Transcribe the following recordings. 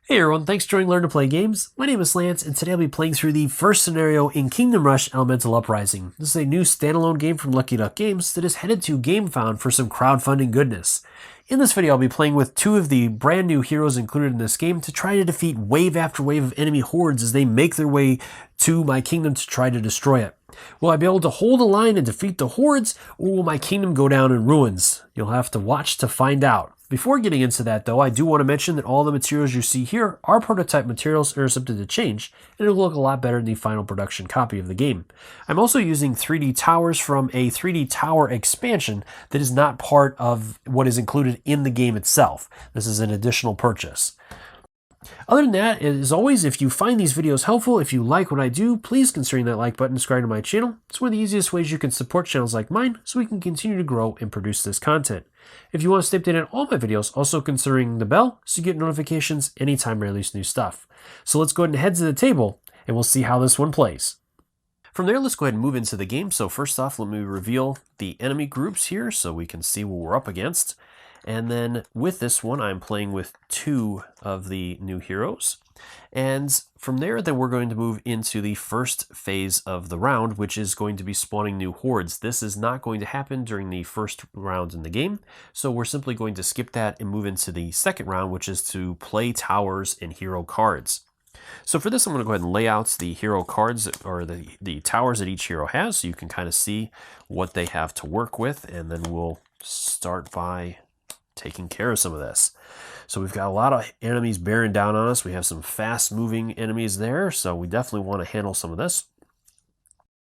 Hey everyone, thanks for joining Learn to Play Games. My name is Lance, and today I'll be playing through the first scenario in Kingdom Rush Elemental Uprising. This is a new standalone game from Lucky Duck Games that is headed to Gamefound for some crowdfunding goodness. In this video, I'll be playing with two of the brand new heroes included in this game to try to defeat wave after wave of enemy hordes as they make their way to my kingdom to try to destroy it. Will I be able to hold a line and defeat the hordes, or will my kingdom go down in ruins? You'll have to watch to find out. Before getting into that, though, I do want to mention that all the materials you see here are prototype materials and are subject to change, and it'll look a lot better than the final production copy of the game. I'm also using 3D towers from a 3D tower expansion that is not part of what is included in the game itself. This is an additional purchase. Other than that, as always, if you find these videos helpful, if you like what I do, please consider that like button, subscribe to my channel. It's one of the easiest ways you can support channels like mine so we can continue to grow and produce this content. If you want to stay updated on all my videos, also considering the bell so you get notifications anytime I release new stuff. So let's go ahead and head to the table and we'll see how this one plays. From there, let's go ahead and move into the game. So first off, let me reveal the enemy groups here so we can see what we're up against. And then with this one, I'm playing with two of the new heroes. And from there, then we're going to move into the first phase of the round, which is going to be spawning new hordes. This is not going to happen during the first round in the game. So we're simply going to skip that and move into the second round, which is to play towers and hero cards. So for this, I'm going to go ahead and lay out the hero cards, or the towers that each hero has, so you can kind of see what they have to work with. And then we'll start by taking care of some of this. So we've got a lot of enemies bearing down on us. We have some fast moving enemies there, so we definitely want to handle some of this.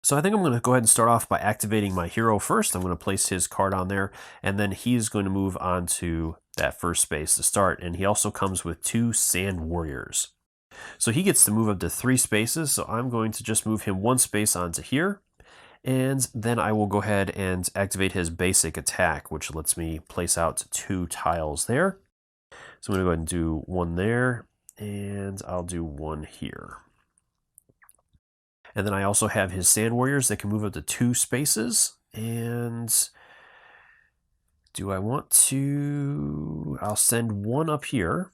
So I think I'm going to go ahead and start off by activating my hero first. I'm going to place his card on there, and then he's going to move on to that first space to start. And he also comes with two sand warriors. So he gets to move up to 3 spaces, so I'm going to just move him 1 space onto here. And then I will go ahead and activate his basic attack, which lets me place out 2 tiles there. So I'm going to go ahead and do 1 there, and I'll do 1 here. And then I also have his sand warriors that can move up to 2 spaces. And do I want to? I'll send 1 up here.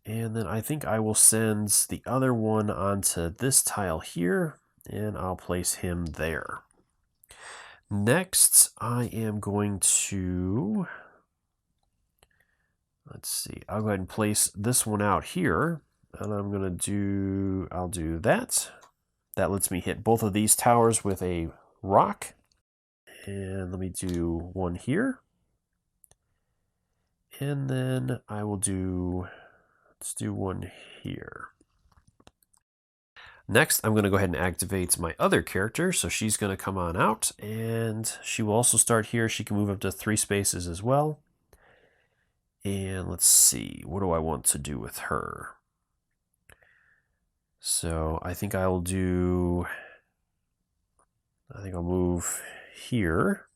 And then I think I will send the other one onto this tile here, and I'll place him there. Next, I am going to, let's see, I'll go ahead and place this one out here, and I'll do that. That lets me hit both of these towers with a rock. And let me do 1 here. And then I will do, let's do 1 here. Next, I'm going to go ahead and activate my other character, so she's going to come on out, and she will also start here. She can move up to 3 spaces as well. And let's see, what do I want to do with her? So I think I'll move here.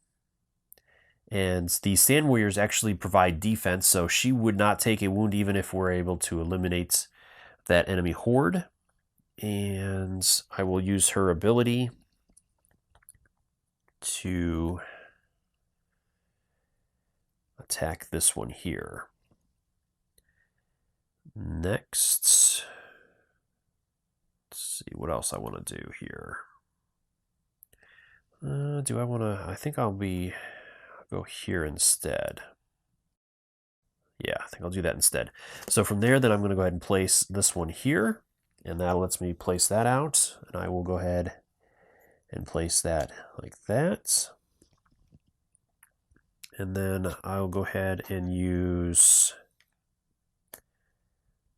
And the Sand Warriors actually provide defense, so she would not take a wound even if we're able to eliminate that enemy horde. And I will use her ability to attack this one here. Next, let's see what else I want to do here. Do I want to? I think I'll go here instead. Yeah, I think I'll do that instead. So from there, then I'm going to go ahead and place this one here. And that lets me place that out, and I will go ahead and place that like that. And then I'll go ahead and use,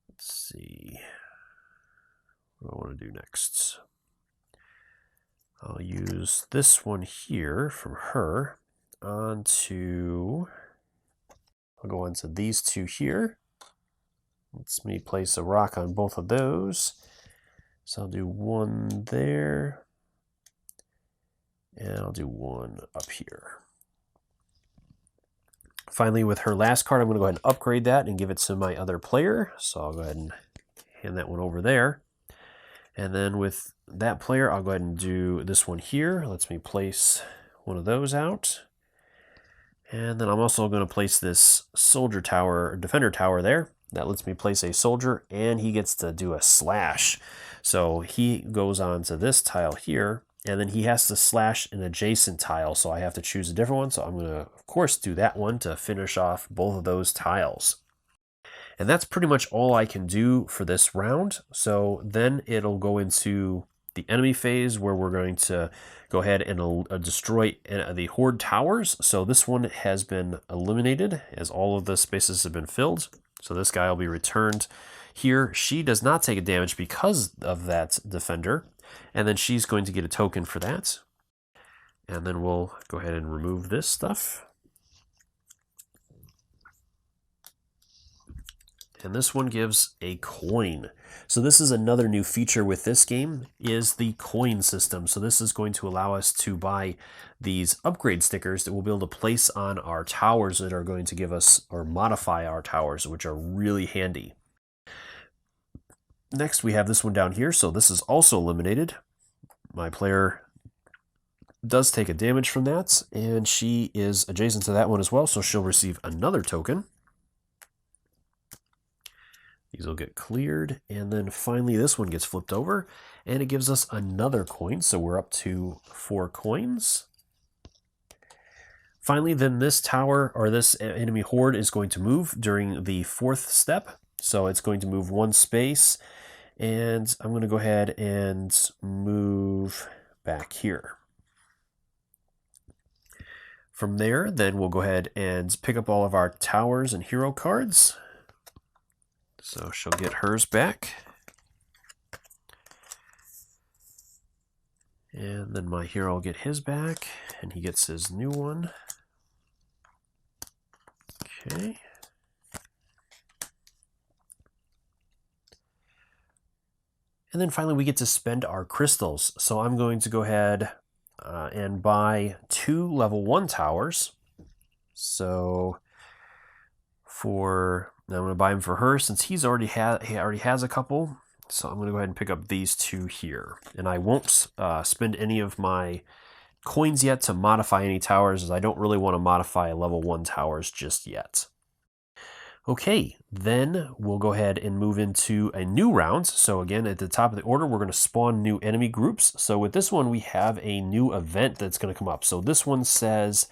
let's see, what do I want to do next? I'll use this one here from her I'll go into these 2 here. Let's me place a rock on both of those. So I'll do 1 there, and I'll do 1 up here. Finally, with her last card, I'm going to go ahead and upgrade that and give it to my other player. So I'll go ahead and hand that one over there. And then with that player, I'll go ahead and do this one here. Lets me place one of those out. And then I'm also going to place this soldier tower, or defender tower there. That lets me place a soldier, and he gets to do a slash. So he goes on to this tile here, and then he has to slash an adjacent tile, so I have to choose a different one. So I'm going to, of course, do that one to finish off both of those tiles. And that's pretty much all I can do for this round. So then it'll go into the enemy phase where we're going to go ahead and destroy the Horde towers. So this one has been eliminated as all of the spaces have been filled. So this guy will be returned here. She does not take a damage because of that defender. And then she's going to get a token for that. And then we'll go ahead and remove this stuff. And this one gives a coin. So this is another new feature with this game, is the coin system. So this is going to allow us to buy these upgrade stickers that we'll be able to place on our towers that are going to give us, or modify our towers, which are really handy. Next, we have this one down here. So this is also eliminated. My player does take a damage from that, and she is adjacent to that one as well, so she'll receive another token. These will get cleared, and then finally this one gets flipped over, and it gives us another coin, so we're up to 4 coins. Finally, then this tower, or this enemy horde, is going to move during the 4th step, so it's going to move 1 space, and I'm going to go ahead and move back here. From there, then we'll go ahead and pick up all of our towers and hero cards. So she'll get hers back. And then my hero will get his back, and he gets his new one. Okay. And then finally we get to spend our crystals. So I'm going to go ahead and buy 2 level 1 towers. So I'm going to buy them for her since he already has a couple. So I'm going to go ahead and pick up these 2 here. And I won't spend any of my coins yet to modify any towers, as I don't really want to modify level 1 towers just yet. Okay, then we'll go ahead and move into a new round. So again, at the top of the order, we're going to spawn new enemy groups. So with this one, we have a new event that's going to come up. So this one says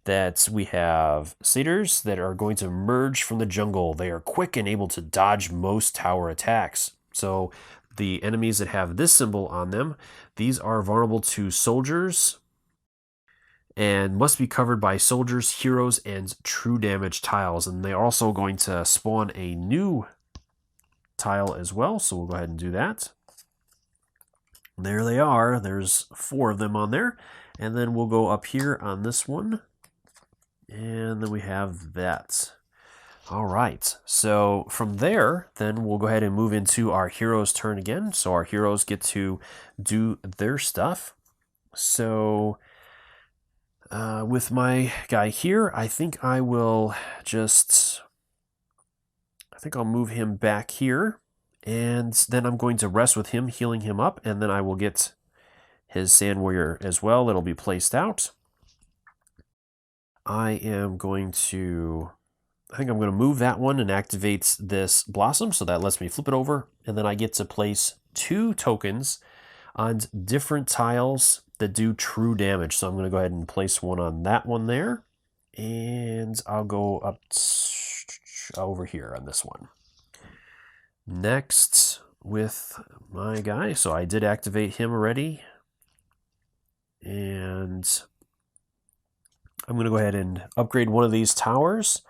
that we have satyrs that are going to emerge from the jungle. They are quick and able to dodge most tower attacks. So the enemies that have this symbol on them, these are vulnerable to soldiers and must be covered by soldiers, heroes, and true damage tiles. And they're also going to spawn a new tile as well. So we'll go ahead and do that. There they are. There's 4 of them on there. And then we'll go up here on this one. And then we have that. All right, so from there, then we'll go ahead and move into our heroes' turn again. So our heroes get to do their stuff. So with my guy here, I think I'll move him back here. And then I'm going to rest with him, healing him up. And then I will get his Sand Warrior as well. It'll be placed out. I think I'm going to move that one and activate this blossom, so that lets me flip it over, and then I get to place 2 tokens on different tiles that do true damage. So I'm going to go ahead and place one on that one there, and I'll go up over here on this one. Next, with my guy, so I did activate him already, and I'm going to go ahead and upgrade one of these towers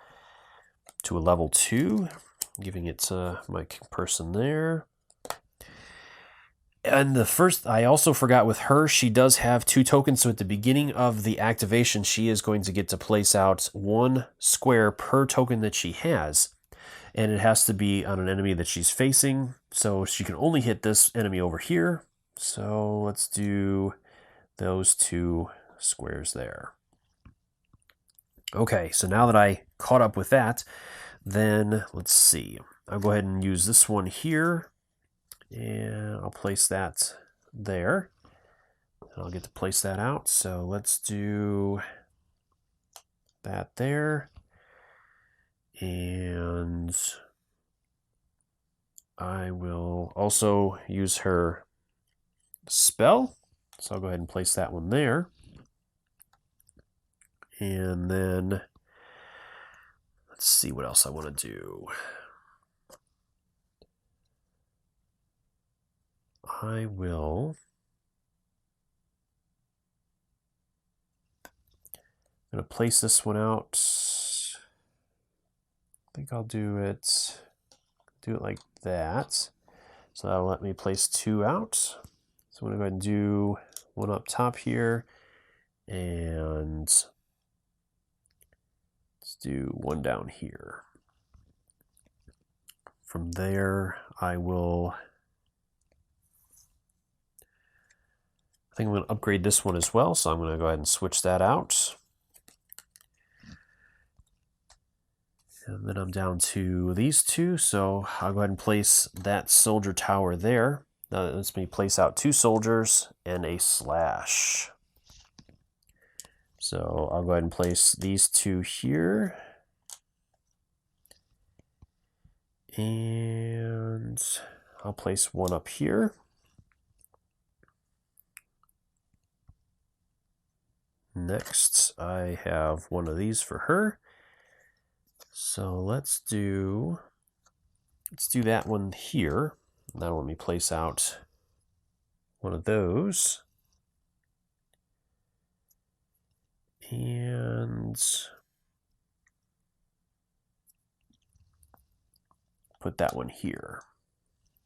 to a level 2, giving it to my person there. And I also forgot with her, she does have 2 tokens, so at the beginning of the activation, she is going to get to place out 1 square per token that she has. And it has to be on an enemy that she's facing, so she can only hit this enemy over here. So let's do those 2 squares there. Okay, so now that I caught up with that, then let's see. I'll go ahead and use this one here, and I'll place that there. And I'll get to place that out. So let's do that there. And I will also use her spell. So I'll go ahead and place that one there. And then let's see what else I want to do. I will... I'm going to place this one out. I think I'll do it like that. So that'll let me place 2 out. So I'm going to go ahead and do one up top here. And let's do one down here. From there, I think I'm going to upgrade this one as well. So I'm going to go ahead and switch that out. And then I'm down to these 2, so I'll go ahead and place that soldier tower there. Now that lets me place out 2 soldiers and a slash. So I'll go ahead and place these 2 here. And I'll place one up here. Next, I have one of these for her. So let's do that one here. That'll let me place out one of those. And put that one here.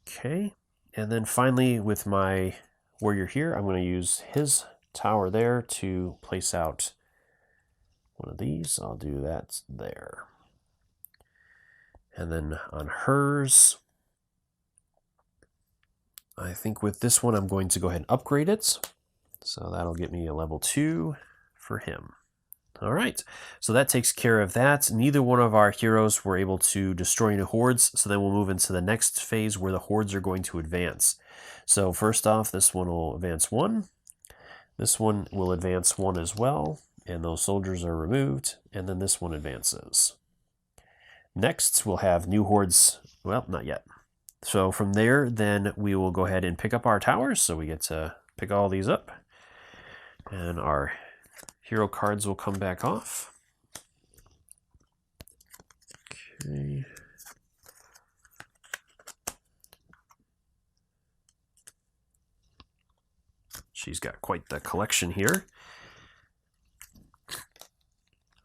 Okay. And then finally with my warrior here, I'm going to use his tower there to place out one of these. I'll do that there. And then on hers, I think with this one, I'm going to go ahead and upgrade it. So that'll get me a level 2 for him. All right, so that takes care of that. Neither one of our heroes were able to destroy any hordes, so then we'll move into the next phase where the hordes are going to advance. So first off, this one will advance 1. This one will advance 1 as well, and those soldiers are removed, and then this one advances. Next, we'll have new hordes. Well, not yet. So from there, then we will go ahead and pick up our towers. So we get to pick all these up. And our hero cards will come back off. Okay. She's got quite the collection here.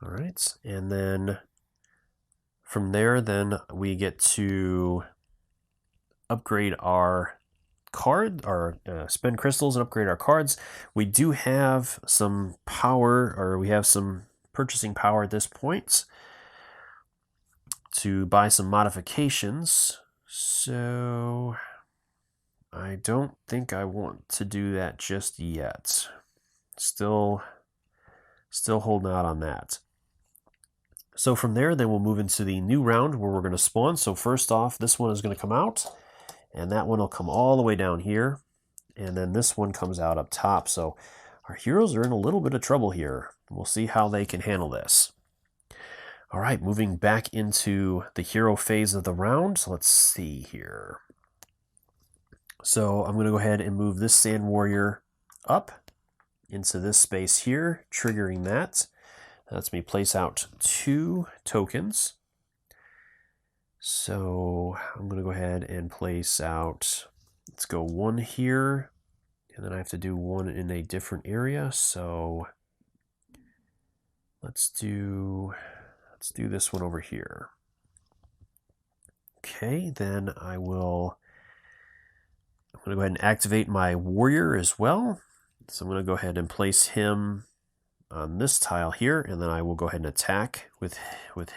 All right, and then from there, then we get to upgrade our card, or spend crystals and upgrade our cards. We do have some power, or we have some purchasing power at this point to buy some modifications. So I don't think I want to do that just yet. Still holding out on that. So from there, then we'll move into the new round where we're going to spawn. So first off, this one is going to come out, and that one will come all the way down here. And then this one comes out up top. So our heroes are in a little bit of trouble here. We'll see how they can handle this. All right, moving back into the hero phase of the round. So let's see here. So I'm going to go ahead and move this Sand Warrior up into this space here, triggering that. That lets me place out 2 tokens. So I'm going to go ahead and place out, let's go 1 here, and then I have to do 1 in a different area. So let's do this one over here. Okay, then I'm going to go ahead and activate my warrior as well. So I'm going to go ahead and place him on this tile here, and then I will go ahead and attack with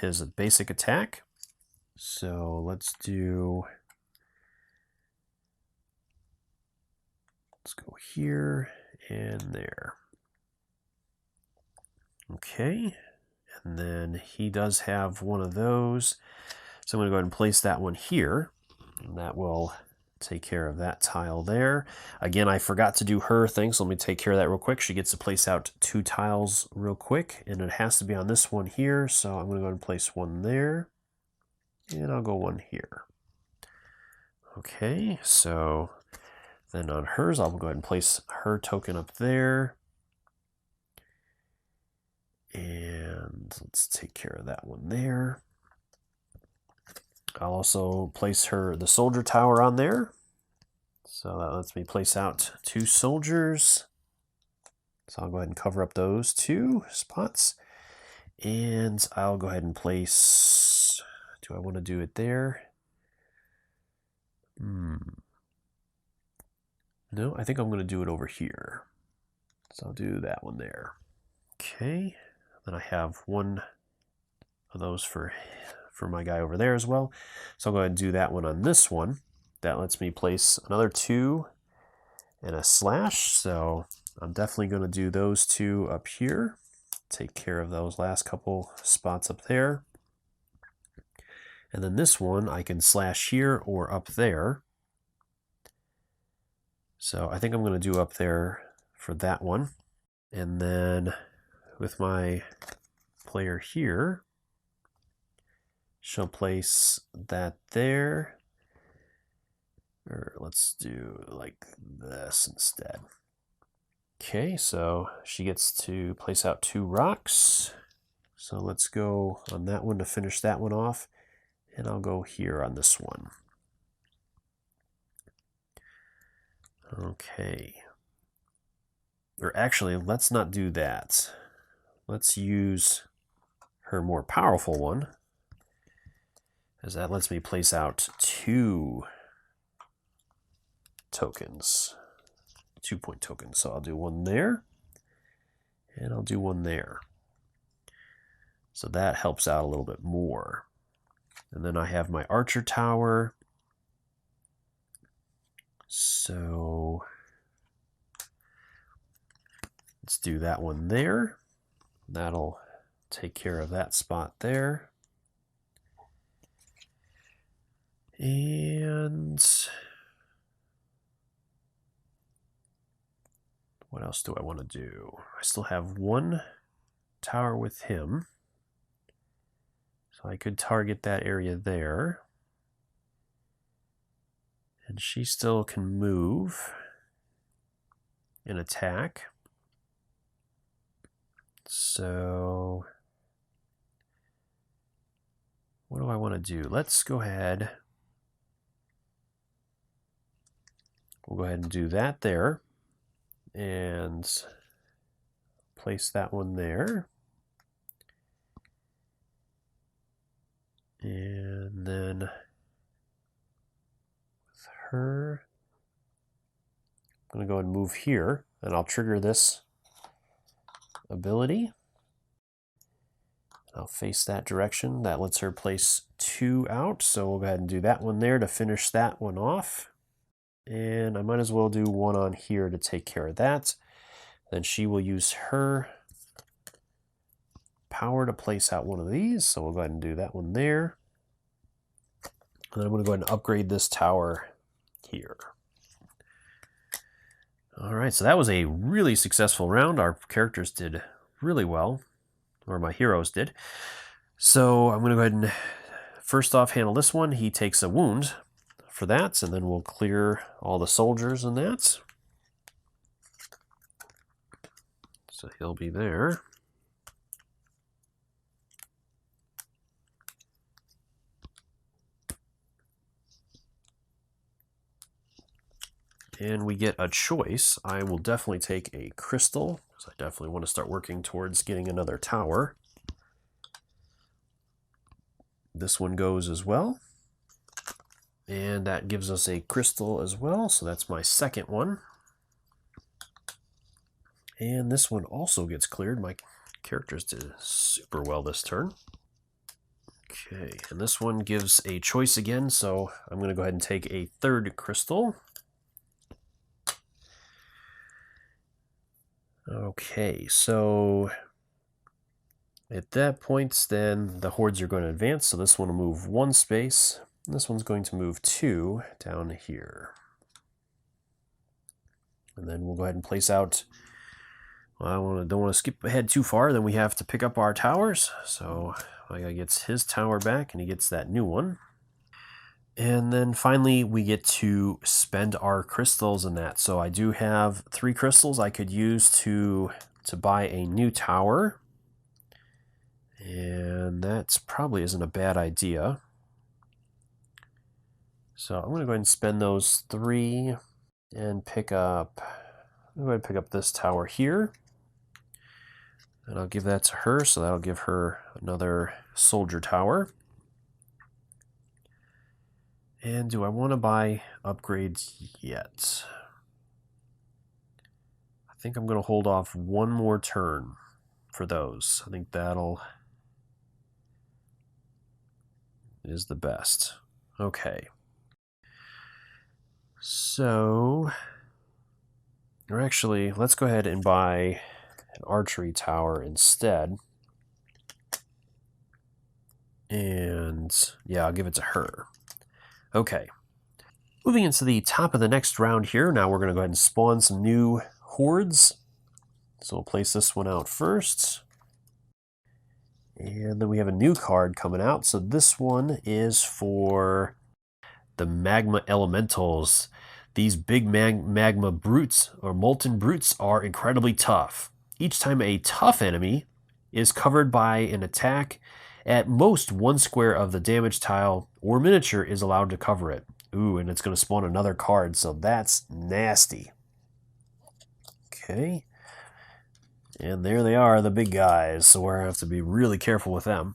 his basic attack. So let's go here and there. Okay, and then he does have one of those. So I'm going to go ahead and place that one here, and that will take care of that tile there. Again, I forgot to do her thing, so let me take care of that real quick. She gets to place out 2 tiles real quick, and it has to be on this one here. So I'm going to go ahead and place 1 there, and I'll go 1 here. Okay, so then on hers, I'll go ahead and place her token up there. And let's take care of that one there. I'll also place the soldier tower on there. So that lets me place out 2 soldiers. So I'll go ahead and cover up those 2 spots. And I'll go ahead and place, do I want to do it there? No, I think I'm going to do it over here. So I'll do that one there. Okay, then I have one of those for my guy over there as well. So I'll go ahead and do that one on this one. That lets me place another 2 and a slash. So I'm definitely going to do those 2 up here. Take care of those last couple spots up there. And then this one I can slash here or up there. So I think I'm going to do up there for that one. And then with my player here, she'll place that there. Or let's do like this instead. Okay, so she gets to place out 2 rocks. So let's go on that one to finish that one off. And I'll go here on this one. Okay. Or actually, let's not do that. Let's use her more powerful one, as that lets me place out 2 tokens. 2-point tokens. So I'll do one there, and I'll do one there. So that helps out a little bit more. And then I have my archer tower. So let's do that one there. That'll take care of that spot there. And what else do I want to do? I still have 1 tower with him. So I could target that area there. And she still can move and attack. So what do I want to do? Let's go ahead. We'll go ahead and do that there. And place that one there. And then with her, I'm going to go and move here, and I'll trigger this ability. I'll face that direction. That lets her place 2 out, so we'll go ahead and do that one there to finish that one off. And I might as well do one on here to take care of that. Then she will use her power to place out one of these, so we'll go ahead and do that one there. And then I'm going to go ahead and upgrade this tower here. All right, so that was a really successful round. Our characters did really well, or my heroes did. So I'm going to go ahead and first off handle this one. He takes a wound for that, and then we'll clear all the soldiers in that. So he'll be there. And we get a choice. I will definitely take a crystal, because I definitely want to start working towards getting another tower. This one goes as well. And that gives us a crystal as well, so that's my second one. And this one also gets cleared. My characters did super well this turn. Okay, and this one gives a choice again, so I'm going to go ahead and take a third crystal. Okay, so at that point, then the hordes are going to advance. So this one will move 1 space. And this one's going to move 2 down here. And then we'll go ahead and place out. Well, I don't want to skip ahead too far. Then we have to pick up our towers. So my guy gets his tower back, and he gets that new one. And then finally, we get to spend our crystals in that. So I do have 3 crystals I could use to buy a new tower. And that probably isn't a bad idea. So I'm going to go ahead and spend those 3 and pick up, I'm going to pick up this tower here. And I'll give that to her, so that'll give her another soldier tower. And do I want to buy upgrades yet? I think I'm going to hold off one more turn for those. I think that'll is the best. Okay. So, or actually, let's go ahead and buy an archery tower instead. And yeah, I'll give it to her. Okay. Moving into the top of the next round here, now we're going to go ahead and spawn some new hordes. So we'll place this one out first. And then we have a new card coming out. So this one is for the magma elementals. These big magma brutes or molten brutes are incredibly tough. Each time a tough enemy is covered by an attack, at most 1 square of the damage tile or miniature is allowed to cover it. Ooh, and it's going to spawn another card, so that's nasty. Okay. And there they are, the big guys, so we're going to have to be really careful with them.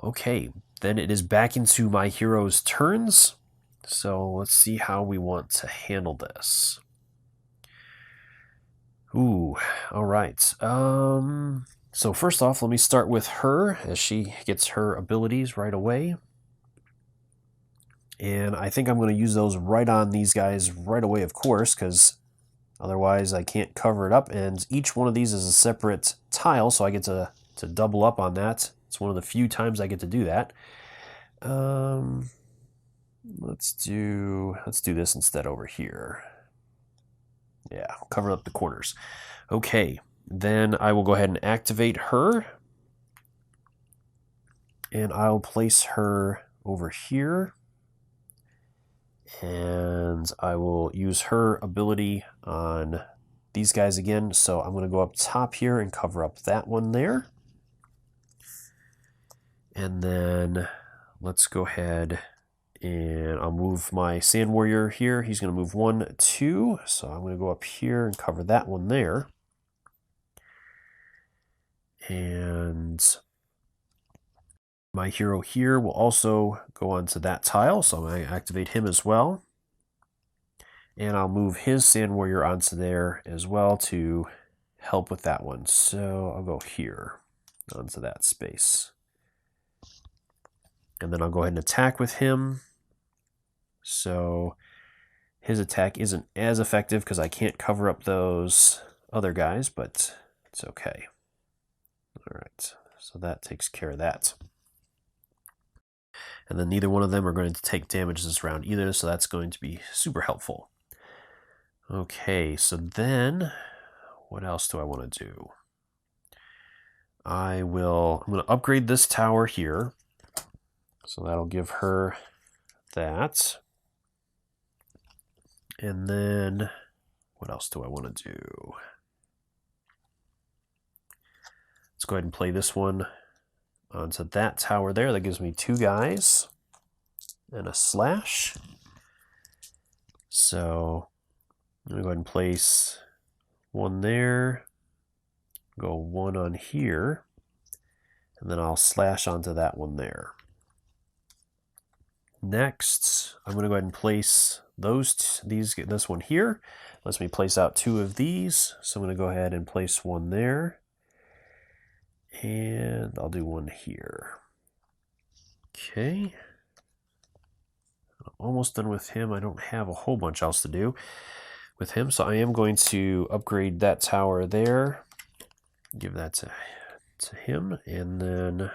Okay, then it is back into my hero's turns. So let's see how we want to handle this. Ooh, all right. So first off, let me start with her as she gets her abilities right away. And I think I'm going to use those right on these guys right away, of course, because otherwise I can't cover it up. And each one of these is a separate tile, so I get to double up on that. It's one of the few times I get to do that. Let's do this instead over here. Yeah, cover up the corners. Okay, then I will go ahead and activate her. And I'll place her over here. And I will use her ability on these guys again. So I'm going to go up top here and cover up that one there. And then let's go ahead and I'll move my Sand Warrior here. He's going to move 1, 2. So I'm going to go up here and cover that one there. And my hero here will also go onto that tile. So I'm going to activate him as well. And I'll move his Sand Warrior onto there as well to help with that one. So I'll go here onto that space. And then I'll go ahead and attack with him. So his attack isn't as effective because I can't cover up those other guys, but it's okay. All right, so that takes care of that. And then neither one of them are going to take damage this round either, so that's going to be super helpful. Okay, so then what else do I want to do? I'm going to upgrade this tower here. So that'll give her that. And then what else do I want to do? Let's go ahead and play this one onto that tower there. That gives me 2 guys and a slash. So I'm going to go ahead and place 1 there, go 1 on here, and then I'll slash onto that one there. Next, I'm going to go ahead and place this one here. Lets me place out 2 of these. So I'm going to go ahead and place 1 there. And I'll do 1 here. Okay. Almost done with him. I don't have a whole bunch else to do with him. So I am going to upgrade that tower there. Give that to him. And then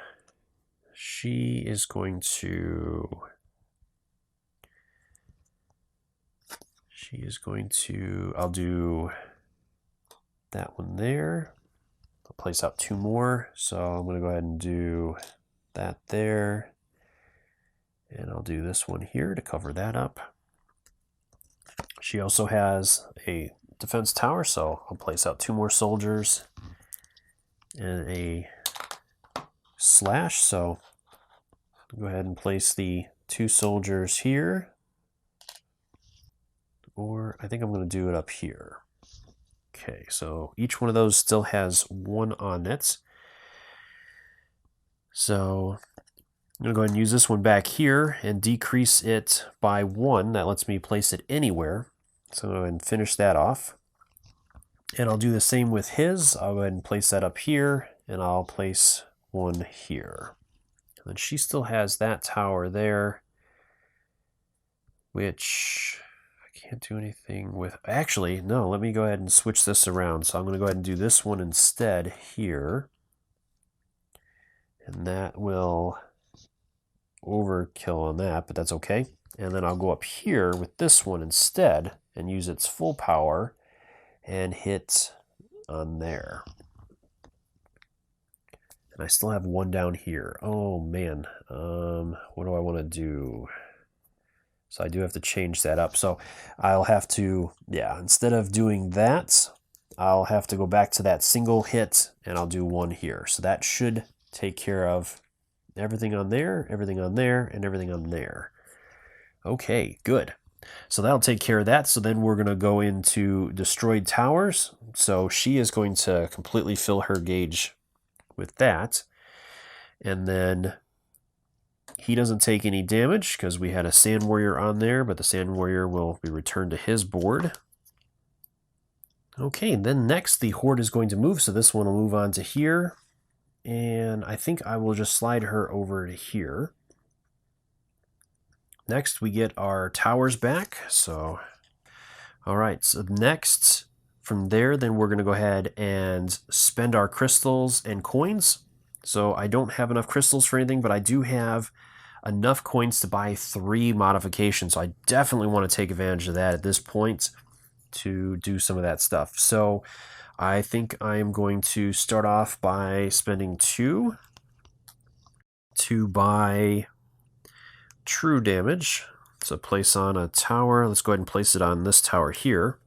she is going to... I'll do that one there. I'll place out 2 more. So I'm going to go ahead and do that there. And I'll do this one here to cover that up. She also has a defense tower, so I'll place out 2 more soldiers and a slash. So I'll go ahead and place the 2 soldiers here. Or I think I'm going to do it up here. Okay, so each one of those still has 1 on it. So I'm going to go ahead and use this one back here and decrease it by 1. That lets me place it anywhere. So I'll go ahead and finish that off. And I'll do the same with his. I'll go ahead and place that up here, and I'll place 1 here. And then she still has that tower there, which I can't do anything with. Actually, no, let me go ahead and switch this around. So I'm going to go ahead and do this one instead here. And that will overkill on that, but that's okay. And then I'll go up here with this one instead and use its full power and hit on there. And I still have 1 down here. Oh man, what do I want to do? So I do have to change that up. So I'll have to, instead of doing that, I'll have to go back to that single hit and I'll do 1 here. So that should take care of everything on there, everything on there, and everything on there. Okay, good. So that'll take care of that. So then we're going to go into destroyed towers. So she is going to completely fill her gauge with that. And then he doesn't take any damage because we had a Sand Warrior on there, but the Sand Warrior will be returned to his board. Okay, then next the Horde is going to move. So this one will move on to here. And I think I will just slide her over to here. Next, we get our towers back. So, all right. So next, from there, then we're going to go ahead and spend our crystals and coins. So I don't have enough crystals for anything, but I do have enough coins to buy 3 modifications. So I definitely want to take advantage of that at this point to do some of that stuff. So I think I'm going to start off by spending 2 to buy true damage. So place on a tower. Let's go ahead and place it on this tower here.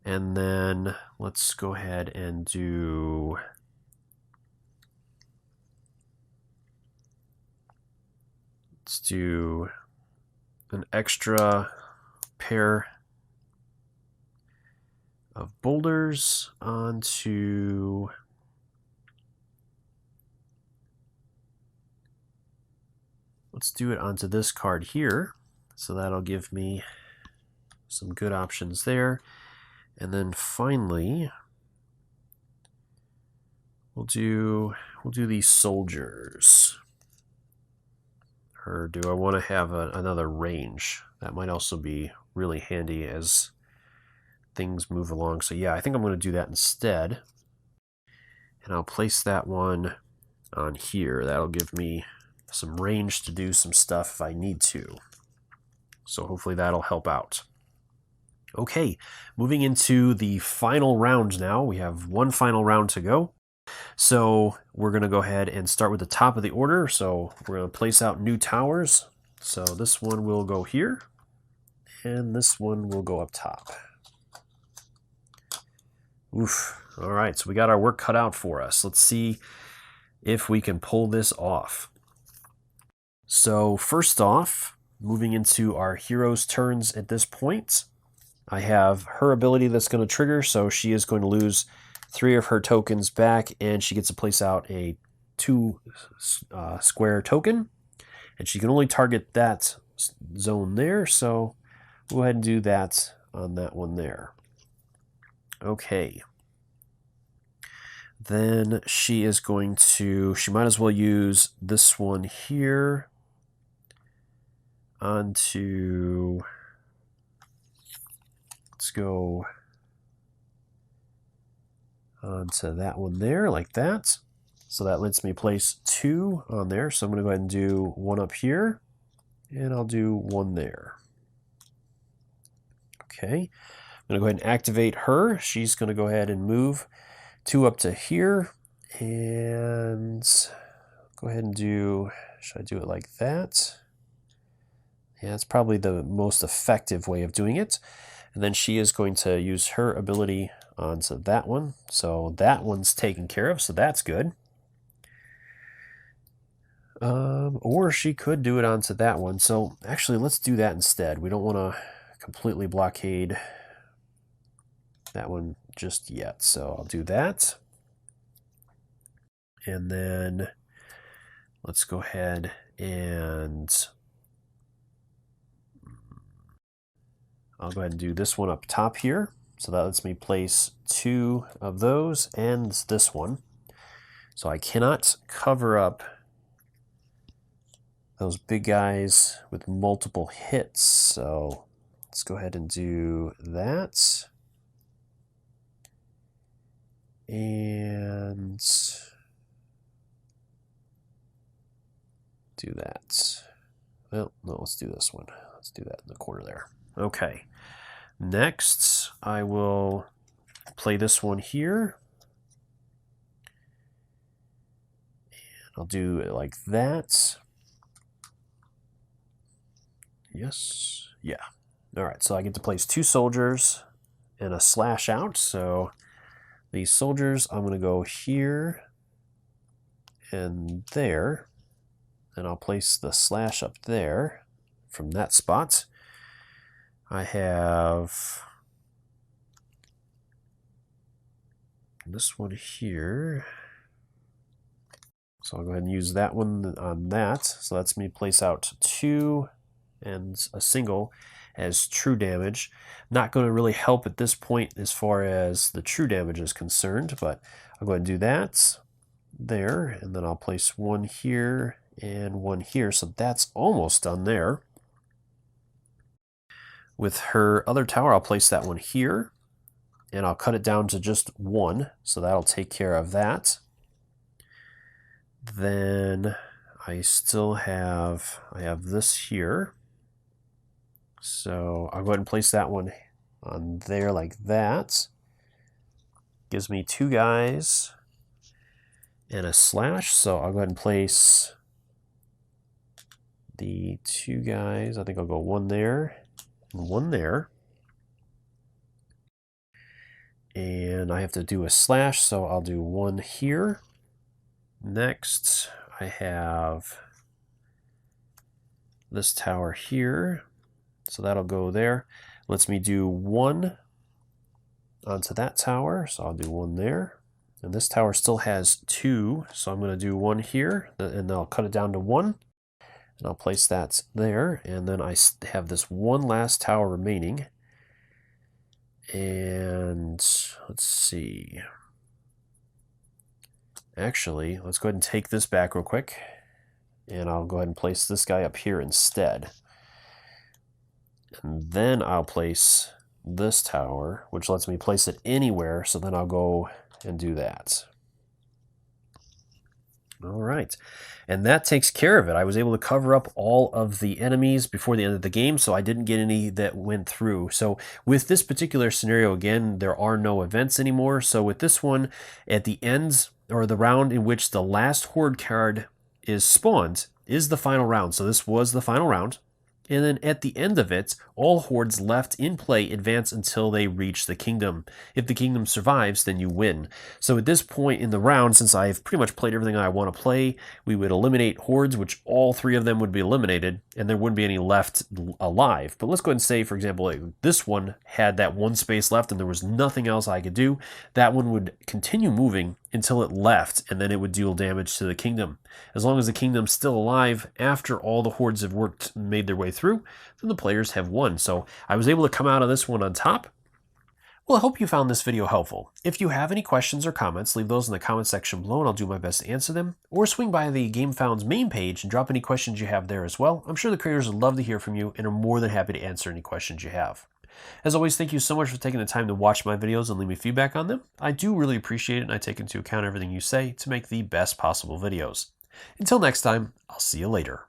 And then let's go ahead and do an extra pair of boulders onto let's do it onto this card here. So that'll give me some good options there. And then finally, we'll do these soldiers. Or do I want to have another range? That might also be really handy as things move along. So yeah, I think I'm going to do that instead. And I'll place that one on here. That'll give me some range to do some stuff if I need to. So hopefully that'll help out. Okay, moving into the final round now. We have 1 final round to go. So we're going to go ahead and start with the top of the order. So we're going to place out new towers. So this one will go here, and this one will go up top. Oof. All right, so we got our work cut out for us. Let's see if we can pull this off. So first off, moving into our hero's turns at this point, I have her ability that's going to trigger, so she is going to lose 3 of her tokens back, and she gets to place out a 2 square token, and she can only target that zone there, so we'll go ahead and do that on that one there. Okay. Then she is going to, she might as well use this one here onto, let's go onto that one there, like that. So that lets me place 2 on there. So I'm going to go ahead and do 1 up here, and I'll do 1 there. Okay, I'm going to go ahead and activate her. She's going to go ahead and move 2 up to here, and go ahead and do, should I do it like that? Yeah, that's probably the most effective way of doing it. And then she is going to use her ability onto that one. So that one's taken care of, so that's good. Or she could do it onto that one. So actually, let's do that instead. We don't want to completely blockade that one just yet. So I'll do that. And then let's go ahead and I'll go ahead and do this one up top here. So that lets me place 2 of those and this one. So I cannot cover up those big guys with multiple hits. So let's go ahead and do that. And do that. Well, no, let's do this one. Let's do that in the corner there. Okay. Next, I will play this one here. And I'll do it like that. Yes. Yeah. All right, so I get to place 2 soldiers and a slash out. So these soldiers, I'm going to go here and there. And I'll place the slash up there from that spot. I have this one here. So I'll go ahead and use that one on that. So that's me place out 2 and a single as true damage. Not going to really help at this point as far as the true damage is concerned, but I'll go ahead and do that there. And then I'll place 1 here and 1 here. So that's almost done there. With her other tower, I'll place that one here, and I'll cut it down to just 1, so that'll take care of that. Then I still have, this here, so I'll go ahead and place that one on there like that. Gives me 2 guys and a slash, so I'll go ahead and place the 2 guys. I think I'll go 1 there. 1 there, and I have to do a slash, so I'll do 1 here. Next, I have this tower here, so that'll go there. Lets me do 1 onto that tower, so I'll do 1 there. And this tower still has 2, so I'm going to do 1 here, and I'll cut it down to 1. And I'll place that there, and then I have this one last tower remaining. And let's see. Actually, let's go ahead and take this back real quick. And I'll go ahead and place this guy up here instead. And then I'll place this tower, which lets me place it anywhere. So then I'll go and do that. All right, and that takes care of it. I was able to cover up all of the enemies before the end of the game, so I didn't get any that went through. So with this particular scenario, again, there are no events anymore. So with this one, at the end, or the round in which the last Horde card is spawned, is the final round. So this was the final round. And then at the end of it, all Hordes left in play advance until they reach the kingdom. If the kingdom survives, then you win. So at this point in the round, since I've pretty much played everything I want to play, we would eliminate Hordes, which all 3 of them would be eliminated, and there wouldn't be any left alive. But let's go ahead and say, for example, like this one had that 1 space left and there was nothing else I could do. That one would continue moving until it left, and then it would deal damage to the kingdom. As long as the kingdom's still alive after all the Hordes have made their way through, then the players have won. So I was able to come out of this one on top. Well, I hope you found this video helpful. If you have any questions or comments, leave those in the comment section below and I'll do my best to answer them. Or swing by the Gamefound's main page and drop any questions you have there as well. I'm sure the creators would love to hear from you and are more than happy to answer any questions you have. As always, thank you so much for taking the time to watch my videos and leave me feedback on them. I do really appreciate it, and I take into account everything you say to make the best possible videos. Until next time, I'll see you later.